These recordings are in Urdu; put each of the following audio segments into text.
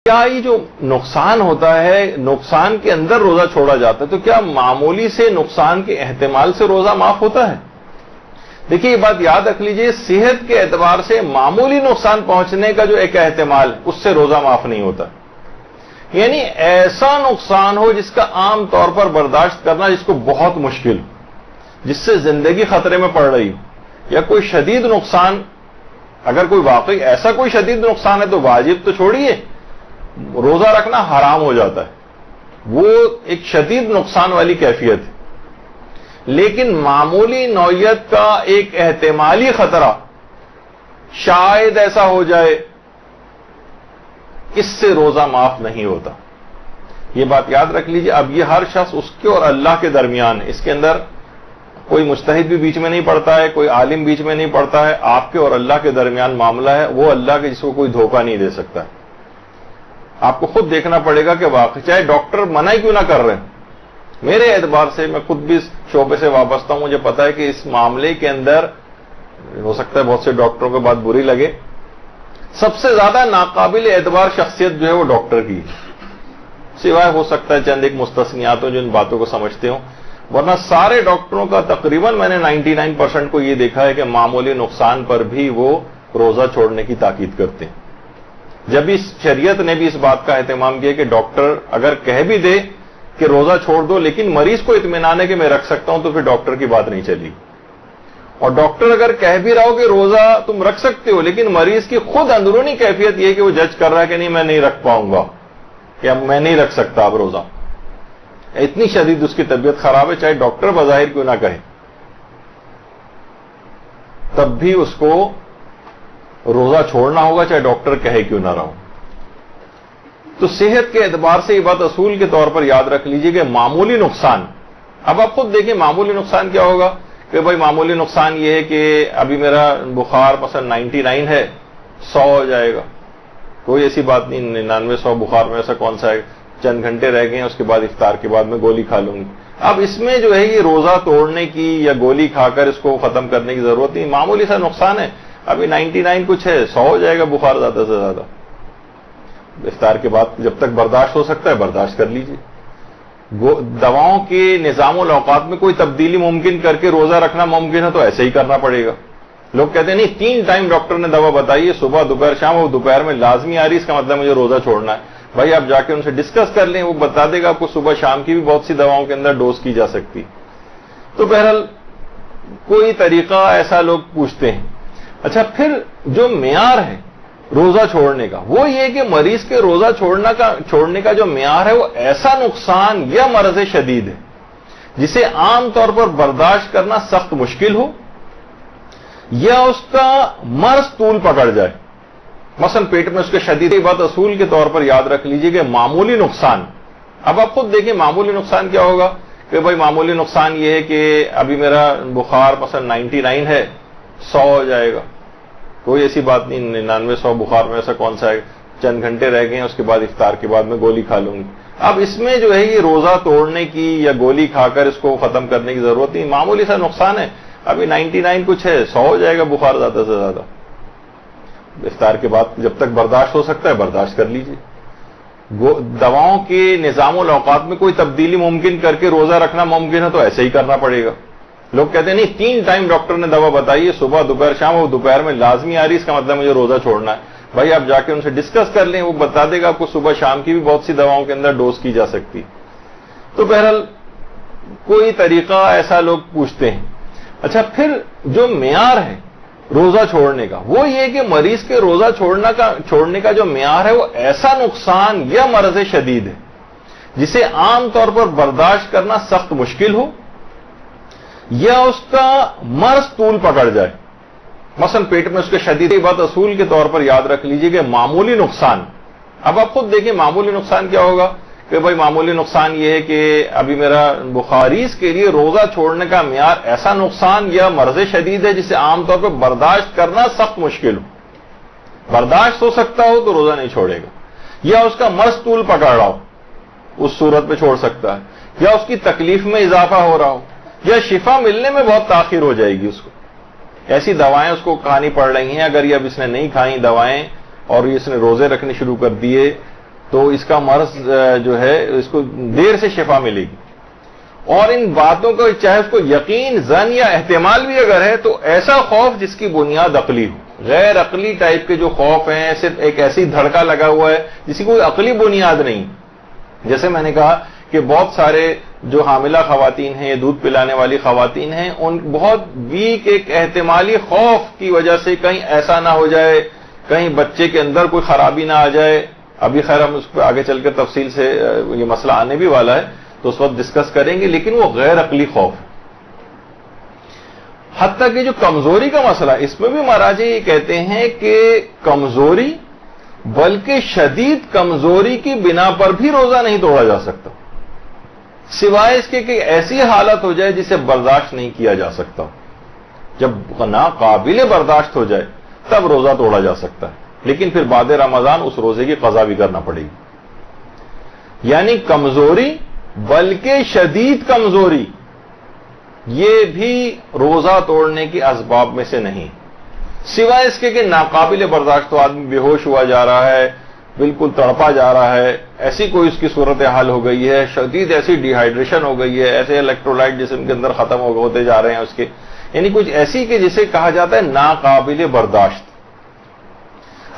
کیا یہ جو نقصان ہوتا ہے، نقصان کے اندر روزہ چھوڑا جاتا ہے، تو کیا معمولی سے نقصان کے احتمال سے روزہ معاف ہوتا ہے؟ دیکھیے یہ بات یاد رکھ لیجئے، صحت کے اعتبار سے معمولی نقصان پہنچنے کا جو ایک احتمال، اس سے روزہ معاف نہیں ہوتا. یعنی ایسا نقصان ہو جس کا عام طور پر برداشت کرنا جس کو بہت مشکل، جس سے زندگی خطرے میں پڑ رہی ہو، یا کوئی شدید نقصان. اگر کوئی واقعی ایسا کوئی شدید نقصان ہے تو واجب تو چھوڑیے، روزہ رکھنا حرام ہو جاتا ہے. وہ ایک شدید نقصان والی کیفیت ہے. لیکن معمولی نوعیت کا ایک احتمالی خطرہ، شاید ایسا ہو جائے، اس سے روزہ معاف نہیں ہوتا. یہ بات یاد رکھ لیجئے. اب یہ ہر شخص اس کے اور اللہ کے درمیان ہے، اس کے اندر کوئی مجتہد بھی بیچ میں نہیں پڑتا ہے، کوئی عالم بیچ میں نہیں پڑتا ہے. آپ کے اور اللہ کے درمیان معاملہ ہے. وہ اللہ کے جس کو کوئی دھوکہ نہیں دے سکتا. آپ کو خود دیکھنا پڑے گا کہ واقعی چاہے ڈاکٹر منع کیوں نہ کر رہے ہیں. میرے اعتبار سے میں خود بھی اس شعبے سے وابستہ ہوں، مجھے پتا ہے کہ اس معاملے کے اندر ہو سکتا ہے بہت سے ڈاکٹروں کو بات بری لگے، سب سے زیادہ ناقابل اعتبار شخصیت جو ہے وہ ڈاکٹر کی، سوائے ہو سکتا ہے چند ایک مستثنیات ہوں جو ان باتوں کو سمجھتے ہوں. ورنہ سارے ڈاکٹروں کا تقریباً میں نے 99% کو یہ دیکھا ہے کہ معمولی نقصان پر بھی وہ روزہ چھوڑنے کی تاکید کرتے ہیں. جب اس شریعت نے بھی اس بات کا اہتمام کیا کہ ڈاکٹر اگر کہہ بھی دے کہ روزہ چھوڑ دو لیکن مریض کو اطمینان ہے کہ میں رکھ سکتا ہوں، تو پھر ڈاکٹر کی بات نہیں چلی. اور ڈاکٹر اگر کہہ بھی رہا ہو کہ روزہ تم رکھ سکتے ہو، لیکن مریض کی خود اندرونی کیفیت یہ کہ وہ جج کر رہا ہے کہ نہیں میں نہیں رکھ پاؤں گا، یا میں نہیں رکھ سکتا اب روزہ، اتنی شدید اس کی طبیعت خراب ہے، چاہے ڈاکٹر بظاہر کیوں نہ کہے، تب بھی اس کو روزہ چھوڑنا ہوگا چاہے ڈاکٹر کہے کیوں نہ رہا ہو. تو صحت کے اعتبار سے یہ بات اصول کے طور پر یاد رکھ لیجئے کہ معمولی نقصان، اب آپ خود دیکھیں معمولی نقصان کیا ہوگا کہ بھائی معمولی نقصان یہ ہے کہ ابھی میرا بخار مثلا 99 ہے، 100 ہو جائے گا. کوئی ایسی بات نہیں، 99 100 بخار میں ایسا کون سا ہے، چند گھنٹے رہ گئے ہیں، اس کے بعد افطار کے بعد میں گولی کھا لوں گی. اب اس میں جو ہے یہ روزہ توڑنے کی یا گولی کھا کر اس کو ختم کرنے کی ضرورت نہیں، معمولی سا نقصان ہے. ابھی 99 کچھ ہے، 100 ہو جائے گا بخار زیادہ سے زیادہ. افطار کے بعد جب تک برداشت ہو سکتا ہے برداشت کر لیجیے. دواؤں کے نظام الاوقات میں کوئی تبدیلی ممکن کر کے روزہ رکھنا ممکن ہے تو ایسے ہی کرنا پڑے گا. لوگ کہتے ہیں نہیں 3 ٹائم ڈاکٹر نے دوا بتائی ہے، صبح دوپہر شام، وہ دوپہر میں لازمی آ رہی، اس کا مطلب مجھے روزہ چھوڑنا ہے. بھائی آپ جا کے ان سے ڈسکس کر لیں، وہ بتا دے گا آپ کو صبح شام کی بھی بہت سی دواؤں کے اندر ڈوز کی جا سکتی. تو بہرحال کوئی طریقہ ایسا لوگ پوچھتے ہیں. اچھا پھر جو معیار ہے روزہ چھوڑنے کا وہ یہ کہ مریض کے روزہ چھوڑنے کا جو معیار ہے وہ ایسا نقصان یا مرض شدید ہے جسے عام طور پر برداشت کرنا سخت مشکل ہو، یا اس کا مرض طول پکڑ جائے. مثلا پیٹ میں اس کے شدید، بات اصول کے طور پر یاد رکھ لیجئے کہ معمولی نقصان، اب آپ خود دیکھیں معمولی نقصان کیا ہوگا کہ بھائی معمولی نقصان یہ ہے کہ ابھی میرا بخار مثلا 99 ہے، 100 ہو جائے گا. کوئی ایسی بات نہیں، 99 100 بخار میں ایسا کون سا ہے، چند گھنٹے رہ گئے ہیں، اس کے بعد افطار کے بعد میں گولی کھا لوں گی. اب اس میں جو ہے یہ روزہ توڑنے کی یا گولی کھا کر اس کو ختم کرنے کی ضرورت نہیں، معمولی سا نقصان ہے. ابھی 99 کچھ ہے، 100 ہو جائے گا بخار زیادہ سے زیادہ. افطار کے بعد جب تک برداشت ہو سکتا ہے برداشت کر لیجیے. دواؤں کے نظام الاوقات میں کوئی تبدیلی ممکن کر کے روزہ رکھنا ممکن ہے تو ایسے ہی کرنا پڑے گا. لوگ کہتے ہیں نہیں 3 ٹائم ڈاکٹر نے دوا بتائی ہے، صبح دوپہر شام، وہ دوپہر میں لازمی آ رہی، اس کا مطلب مجھے روزہ چھوڑنا ہے. بھائی آپ جا کے ان سے ڈسکس کر لیں، وہ بتا دے گا آپ کو صبح شام کی بھی بہت سی دواؤں کے اندر ڈوز کی جا سکتی. تو بہرحال کوئی طریقہ ایسا لوگ پوچھتے ہیں. اچھا پھر جو معیار ہے روزہ چھوڑنے کا وہ یہ کہ مریض کے روزہ چھوڑنے کا جو معیار ہے وہ ایسا نقصان یا مرض شدید ہے جسے عام طور پر برداشت کرنا سخت مشکل ہو، یا اس کا مرض طول پکڑ جائے. مثلا پیٹ میں اس کے شدید، بات اصول کے طور پر یاد رکھ لیجئے کہ معمولی نقصان، اب آپ خود دیکھیں معمولی نقصان کیا ہوگا کہ بھائی معمولی نقصان یہ ہے کہ ابھی میرا بخاریز کے لیے روزہ چھوڑنے کا معیار ایسا نقصان یا مرض شدید ہے جسے عام طور پر برداشت کرنا سخت مشکل ہو. برداشت ہو سکتا ہو تو روزہ نہیں چھوڑے گا، یا اس کا مرض طول پکڑ رہا ہو اس صورت میں چھوڑ سکتا ہے، یا اس کی تکلیف میں اضافہ ہو رہا ہو، یا شفا ملنے میں بہت تاخیر ہو جائے گی. اس کو ایسی دوائیں اس کو کھانی پڑ رہی ہیں، اگر یہ اب اس نے نہیں کھائیں دوائیں اور اس نے روزے رکھنے شروع کر دیے تو اس کا مرض جو ہے اس کو دیر سے شفا ملے گی. اور ان باتوں کو چاہے اس کو یقین، ظن یا احتمال بھی اگر ہے تو ایسا خوف جس کی بنیاد عقلی ہو. غیر عقلی ٹائپ کے جو خوف ہیں، صرف ایک ایسی دھڑکا لگا ہوا ہے جس کی کوئی عقلی بنیاد نہیں. جیسے میں نے کہا کہ بہت سارے جو حاملہ خواتین ہیں یا دودھ پلانے والی خواتین ہیں، ان بہت ویک ایک احتمالی خوف کی وجہ سے کہیں ایسا نہ ہو جائے، کہیں بچے کے اندر کوئی خرابی نہ آ جائے. ابھی خیر ہم اس پہ آگے چل کر تفصیل سے یہ مسئلہ آنے بھی والا ہے تو اس وقت ڈسکس کریں گے، لیکن وہ غیر عقلی خوف. حتیٰ کہ جو کمزوری کا مسئلہ، اس میں بھی مراجع یہ کہتے ہیں کہ کمزوری، بلکہ شدید کمزوری کی بنا پر بھی روزہ نہیں توڑا جا سکتا، سوائے اس کے کہ ایسی حالت ہو جائے جسے برداشت نہیں کیا جا سکتا. جب ناقابل برداشت ہو جائے تب روزہ توڑا جا سکتا ہے، لیکن پھر بعد رمضان اس روزے کی قضا بھی کرنا پڑے گی. یعنی کمزوری بلکہ شدید کمزوری یہ بھی روزہ توڑنے کے اسباب میں سے نہیں، سوائے اس کے کہ ناقابل برداشت تو آدمی بے ہوش ہوا جا رہا ہے، بالکل تڑپا جا رہا ہے، ایسی کوئی اس کی صورتحال ہو گئی ہے، شدید ایسی ڈی ہائیڈریشن ہو گئی ہے، ایسے الیکٹرولائٹ جسم کے اندر ختم ہوتے جا رہے ہیں اس کے، یعنی کچھ ایسی کہ جسے کہا جاتا ہے ناقابل برداشت.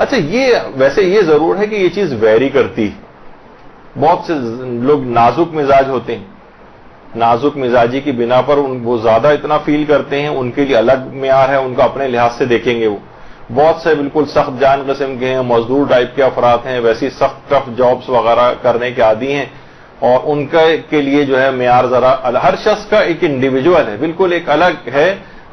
اچھا یہ ویسے یہ ضرور ہے کہ یہ چیز ویری کرتی ہے. بہت سے لوگ نازک مزاج ہوتے ہیں، نازک مزاجی کی بنا پر وہ زیادہ اتنا فیل کرتے ہیں، ان کے لیے الگ معیار ہے، ان کا اپنے لحاظ سے دیکھیں گے. وہ بہت سے بالکل سخت جان قسم کے ہیں، مزدور ٹائپ کے افراد ہیں، ویسی سخت ٹف جابس وغیرہ کرنے کے عادی ہیں، اور ان کے لیے جو ہے معیار ذرا ہر شخص کا ایک انڈیویجول ہے، بالکل ایک الگ ہے،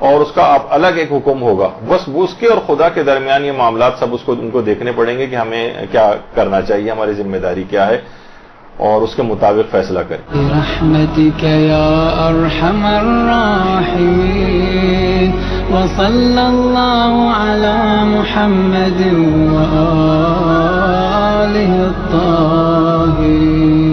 اور اس کا الگ ایک حکم ہوگا. بس اس کے اور خدا کے درمیان یہ معاملات سب ان کو دیکھنے پڑیں گے کہ ہمیں کیا کرنا چاہیے، ہماری ذمہ داری کیا ہے، اور اس کے مطابق فیصلہ کریں. برحمتک یا ارحم الراحمین وصلی اللہ علی محمد وآلہ الطاہرین.